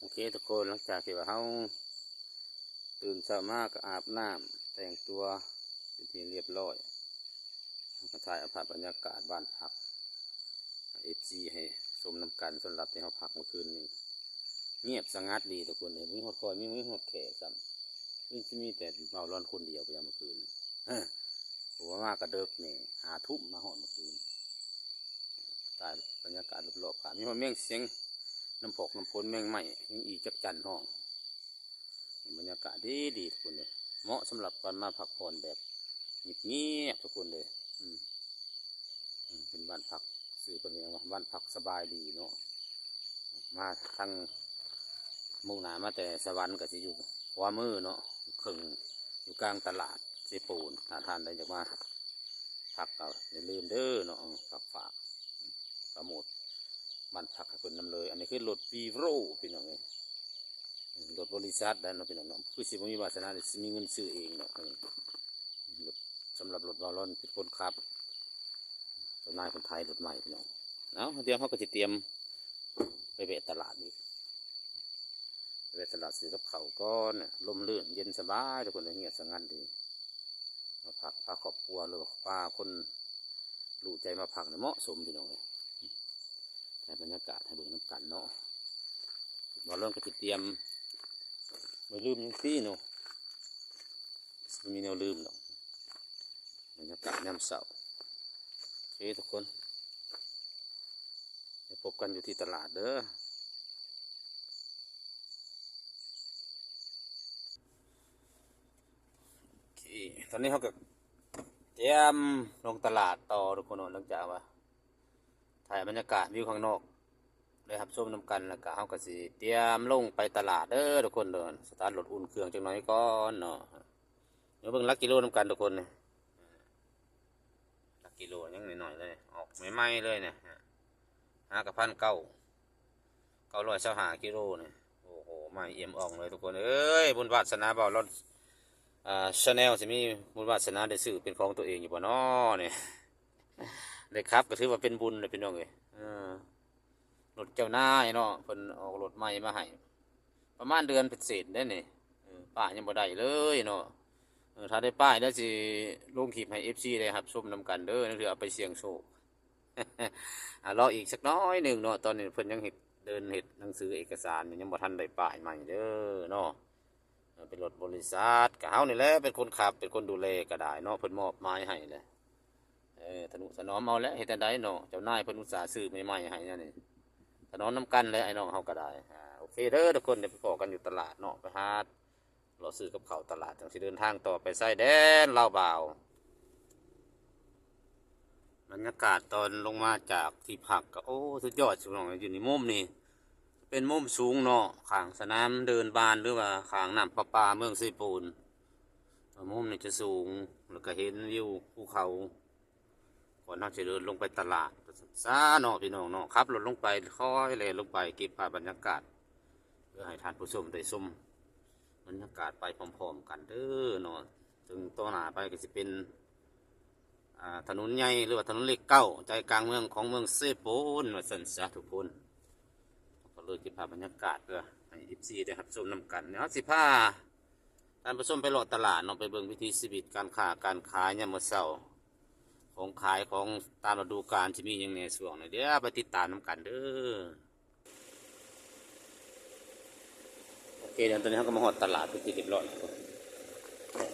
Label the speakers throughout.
Speaker 1: โอเคทุกคนหลังจากที่ว่าเราตื่นเช้ามาก็อาบน้ำแต่งตัวเป็นที่เรียบร้อยก็ถ่ายภาพบรรยากาศบ้านพักFCให้ชมน้ำกันสำหรับที่เราพักเมื่อคืนนี้เงียบสงัดดีทุกคนเลยมีหดคอยมีหดแขกซ้ำมีแต่เราร้อนคนเดียวไปเมื่อคืนผมว่ามากระเดิกนี่5 ทุ่มมาหอดเมื่อคืนถ่ายบรรยากาศรอบๆค่ะมีคนเมี่ยงเสียงน้ำผกน้ำพ้นแมงใหม่ยังอีจักจันห้องบรรยากาศดีทุกคนเลยเหมาะสำหรับการมาพักผ่อนแบบเงียบทุกคนเลยเป็นบ้านพักสื่อเป็นอย่างว่าบ้านพักสบายดีเนาะมาทั้งมุ่งหน้ามาแต่สวรรค์กับสิอยู่ขวามือเนาะครึ่งอยู่กลางตลาดเซปูนถ้าทานได้จากมาพักก็อย่าลืมเด้อเนาะฝากโปรโมทบ้านพักให้เพิ่นนำเลยอันนี้คือรถวีโร่พี่น้องเลยรถบริษัทได้เนาะพี่น้องเนาะคือสิบ่มีวาสนาได้สิมีเงินซื้อเองเนาะรถสำหรับรถบอลลอนเป็นคนขับเจ้านายคนไทยรถใหม่พี่น้องเดี๋ยวเขาก็จะเตรียมไปเวทตลาดนี่ไปเวทตลาดซื้อกับเขาก็เนี่ยลมลื่นเย็นสบายทุกคนเลยเงียบสงัดดีมาพักพาครอบครัวหรือพาคนรู้ใจมาพักเนี่ยเหมาะสมพี่น้องเลยให้บรรยากาศให้เบิ่งน้ำกันเนาะบอลลอนก็จะเตรียมไม่ลืมยังซี่เนาะไม่มีแนวลืมหรอกบรรยากาศน้ำเสาโอเคทุกคนไปพบกันอยู่ที่ตลาดเด้อโอเคตอนนี้เขาก็เตรียมลงตลาดต่อทุกคนหลังจากว่าถ่ายบรรยากาศวิวข้างนอกได้ครับชมน้ำกันแล้วก็เขาก็สิเตรียมลงไปตลาดเด้อทุกคนเดินสตาร์ทรถอุ่นเครื่องจังน้อยก่อนเนาะเดี๋ยวเบิ่งลักกิโลน้ำกันทุกคนเนี่ยลักกิโลยังหน่อยๆเลยออกใหม่ๆเลยเนี่ย5,925 กิโลเนี่ยโอ้โหไม่เอี่ยมอ่องเลยทุกคนเอ้ยบุญวาสนาบ่าวรถชาแนลจะมีบุญวาสนาได้ซื้อเป็นของตัวเองอยู่บ่น้อเนี่ยได้ครับก็ถือว่าเป็นบุญเลยพี่น้องเลยรถเจ้านายเนาะเพิ่นออกรถใหม่มาให้ประมาณเดือนเศษได้เนี่ยป้ายังบ่ได้เลยเนาะถ้าได้ป้ายแล้วสิลงคลิปให้ FC ได้ครับชมนำกันเด้อนั่นคือเอาไปเสี่ยงโชค รออีกสักน้อยหนึ่งเนาะตอนนี้เพิ่นยังเดินเห็ดหนังสือเอกสารยังบ่ทันได้ป้ายใหม่เด้อเนาะเป็นรถบริษัทก็เฮานี่แหละเป็นคนขับเป็นคนดูแลก็ได้เนาะเพิ่นมอบหมายให้เลยทนุถนอมเอาแล้วเฮ็ดจังไดเนาะเจ้านายเพิ่นอุตส่าห์ซื้อใหม่ๆให้นั่นนี่ถนอมน้ำกันเลยไอ้น้องเฮาก็ได้โอเคเด้อทุกคนเดี๋ยวไปพบกันอยู่ตลาดเนาะไปหาเราซื้อกับข้าวตลาดจังสิเดินทางต่อไปไส้แดนลาวบ่าวบรรยากาศตอนลงมาจากที่พักก็โอ้สุดยอดสุดหน่อยอยู่ในมุมนี่เป็นมุมสูงเนาะข้างสนามเดินบานหรือว่าข้างน้ำประปาเมืองซีปูนมุมนี่จะสูงแล้วก็เห็นวิวภูเขาก่อนเราจะเดินลงไปตลาดซาเนาะพี่น้องเนาะขับรถลงไปค่อยเลยลงไปเก็บภาพบรรยากาศเพื่อให้ท่านผู้ชมได้ชมบรรยากาศไปพร้อมๆกันเด้อเนาะถึงต่อหน้าไปก็จะเป็นถนนใหญ่หรือว่าถนนเล็กเก้าใจกลางเมืองของเมืองเซโปนมาสันซะทุกคนก็เลยจะพาบรรยากาศเพื่อให้FCได้รับชมนำกันเนาะสิพาท่านผู้ชมไปเลาะตลาดเนาะไปเบิ่งวิธีชีวิตการค้าการขายยามมื้อเช้าของขายของตามฤดูกาลที่มีอย่างในส่วงนี้เดี๋ยวไปติดตามนำกันเด้อโอเคเดี๋ยวตอนนี้เขาก็มาหอดตลาดไปที่เรียบร้อย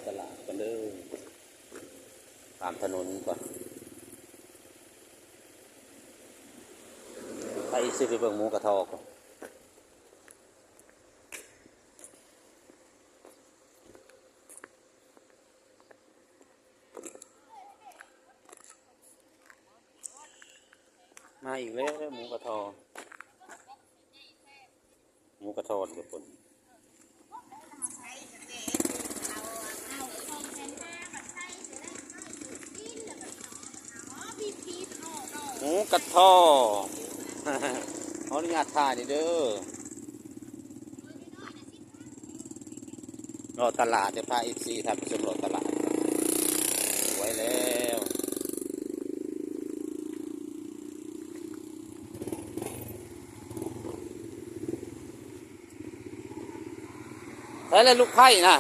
Speaker 1: ตลาดกันเด้อตามถนนก่อนไปซื้อไปเบิ่งหมูกระทอกก่อนมาอีกแล้วหมูกระทอทุกคนหมูกระทอขออนุญาตถ่ายนี่เด้อรอตลาดจะพาFCทำไปสำรวจตลาดไว้แล้ว ช้เลยลูกไผ่นะ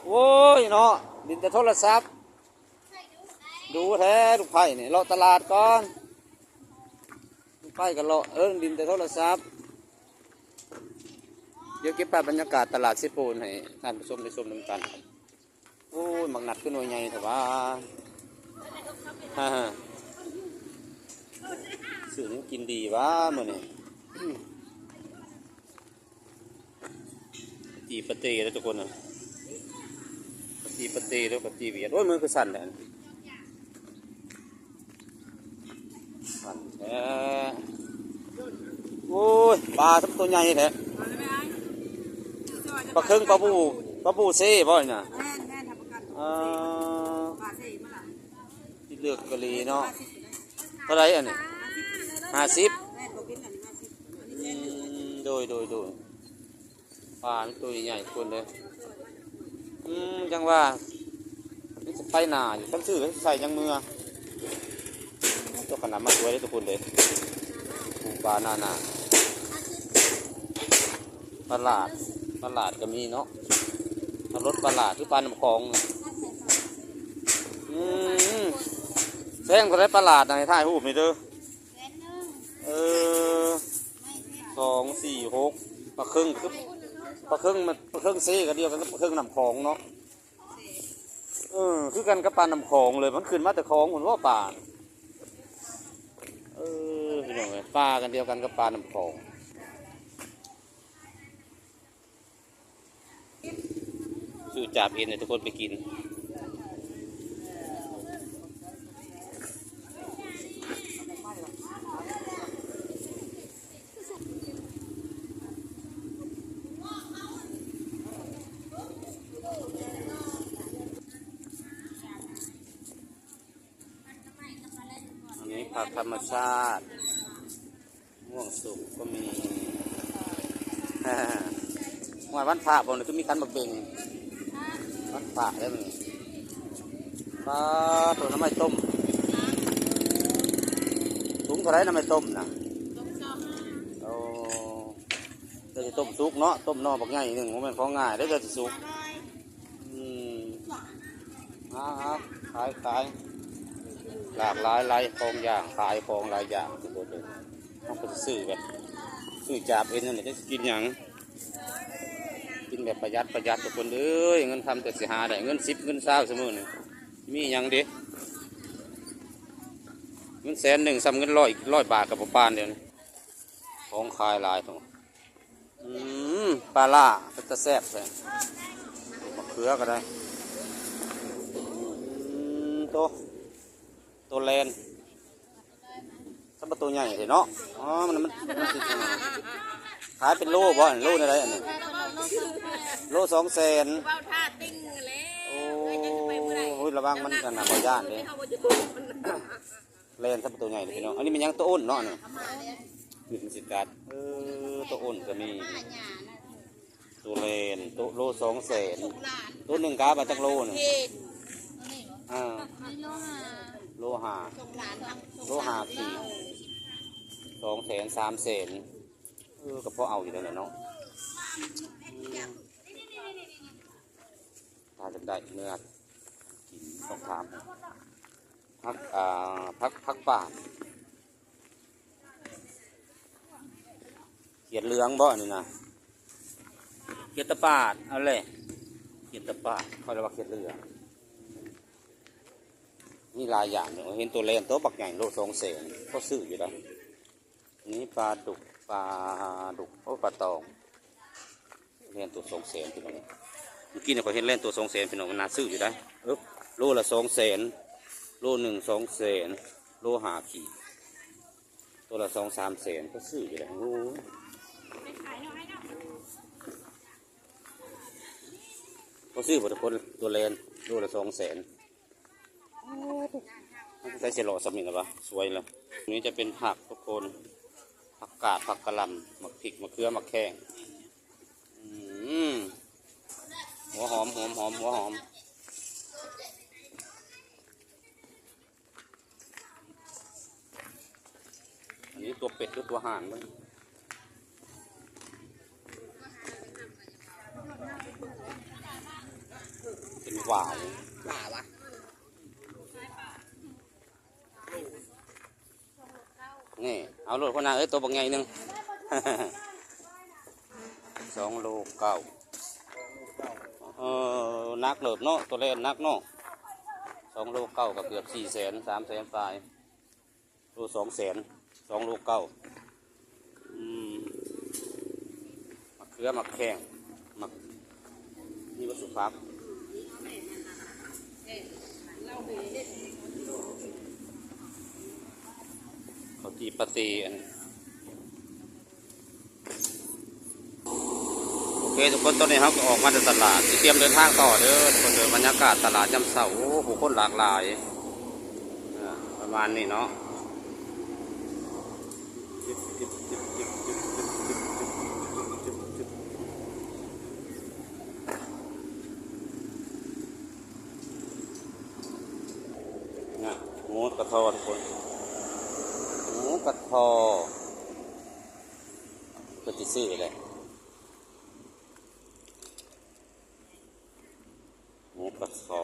Speaker 1: โอ้ยเนาะดินแต่โทรศัพท์ดูแท้ลูกไผ่เนี่ยเลาะตลาดก่อนลูกไผ่กันเลาะดินแต่โทรศัพท์เดี๋ยวเก็บภาพบรรยากาศตลาดเซโปนให้ท่านผู้ชมได้ชมนำกันโอ้ยมักหนัดขึ้นหน่วยใหญ่แต่ว่าฮ่าสื่อนี้กินดีวะมื้อนี้จีปะเต้แล้วทุกคนนะจีปะเต้แล้วก็จีเวียดโอ้ยมือคือสั่นแหละสั่นแท้โอ้ยปลาทั้งตัวใหญ่แท้ปลาเครื่องปลาบูเซ่บ่อยน่ะที่เลือกกะลีเนาะเท่าไรอันนี้50โดยปลาตัวใหญ่คนเลยจังว่าจะไปหนาอยู่ตั้งชื่อใส่ยังมือตัวขนาดมาสวยเลยทุกคนเลยปลาหนาปลาหลาดก็มีเนาะรถปลาหลาดที่ปลาน้ำคลองแซงก็ได้ปลาหลาดในท่ายหูนี่เด้อ2 4 6ปลาครึ่งคือปลาครึ่งมันปลาครึ่งซีก็เดียวกันปลาครึ่งน้ำคลองเนาะคือกันกับปลาน้ำคลองเลยมันขึ้นมาแต่คลองเหมือนว่าปลาพี่น้องเลยปลากันเดียวกันกับปลาน้ำคลองซื้อจับเองเนี่ยทุกคนไปกินผักธรรมชาติม่วงสุกก็มีวันพระผมก็มีคันบักเบงวันพระได้ไหมปลาตัวน้ำมันต้มถุงเท่าไรน้ำมันต้มนะเราจะต้มสุกเนาะต้มนอบักง่ายหนึ่งมันของง่ายได้จะสุกขายหลากหลายของอย่างขายของหลายอย่างทุกคนเลยต้องไปซื้อแบบซื้อจับเองนั่นแหละจะกินอย่างกินแบบประหยัดทุกคนเลยเงินทำแต่สิหาได้เงิน10เงิน20เสมอเนี่ยมีอย่างเด็เงิน100,000ซ้ำเงิน100บาทกับปานเดียวของขายหลายตรงปลาล่าก็จะแซ่บเลยมะเขือก็ได้ตัวแลนสับตัวใหญ่เห็นเนาะมันขายเป็นโลบ่โลอะไรอันนี้โล200,000โอ้ยระวังมันกันนะขอย่านเลยแลนสับตัวใหญ่เลยเนาะอันนี้มันยังตัวอ้นเนาะเนี่ยมีสิกัดตัวอ้นก็มีตัวแลนตัวโล200,000ตัว1กาบาจักโลเนี่ยโลหาขีด200,000 300,000ก็พอเอาอยู่แล้วเนาะถ้าจะได้เนื้อกินต้องทำพักป่าเขียดเหลืองบ่นี่นะเขียดตะปาดเอาเลยเขียดตะปาดเขาเรียกว่าเขียดเหลืองนี่ลายอย่างเนี่ยเห็นตัวเลนตัวบักใหญ่โล200,000ก็ซื้ออยู่แล้วนี่ปลาดุกโอ้ปลาตองเลนตัว200,000พี่น้องเมื่อกี้เนี่ยเขาเห็นเลนตัว200,000พี่น้องมันน่าซื้ออยู่ได้โลละ200,000โล1 200,000โล5ขีดตัวละ2-300,000ก็ซื้ออยู่แล้วโอ้ก็ซื้อหมดทุกคนตัวเลนโลละ200,000ใส่เสลอสมิงหรอปะสวยเลยนี้จะเป็นผักทุกคนผักกาดผักกะหล่ำมะพริกมะเขือมะแข้งหัวหอมหัวหอมอันนี้ตัวเป็ดหรือตัวห่านมั้ง หวาย
Speaker 2: ป่าวะ
Speaker 1: นี่เอาโลดคนน่ะตัวบางไงหนึง 2 โล 9นักเลิศเนาะตัวเล่นนักเนาะ2 โล 9ก็เกือบ400,000 300,000ปลายโล200,000 2 โล 9มะเขือมะแข้งมะนี่วัสดุพักเขาจีปะตีอันโอเคทุกคนตอนนี้เขาก็ออกมาจากตลาดเตรียมเดินทางต่อเด้อทุกคนเดินบรรยากาศตลาดยำเสาร์โอ้ผู้คนหลากหลายประมาณนี้เนาะเนี่ยหมูกระทอทุกคนหมูกระทอก็จะซื้อเลยหมูกระทอ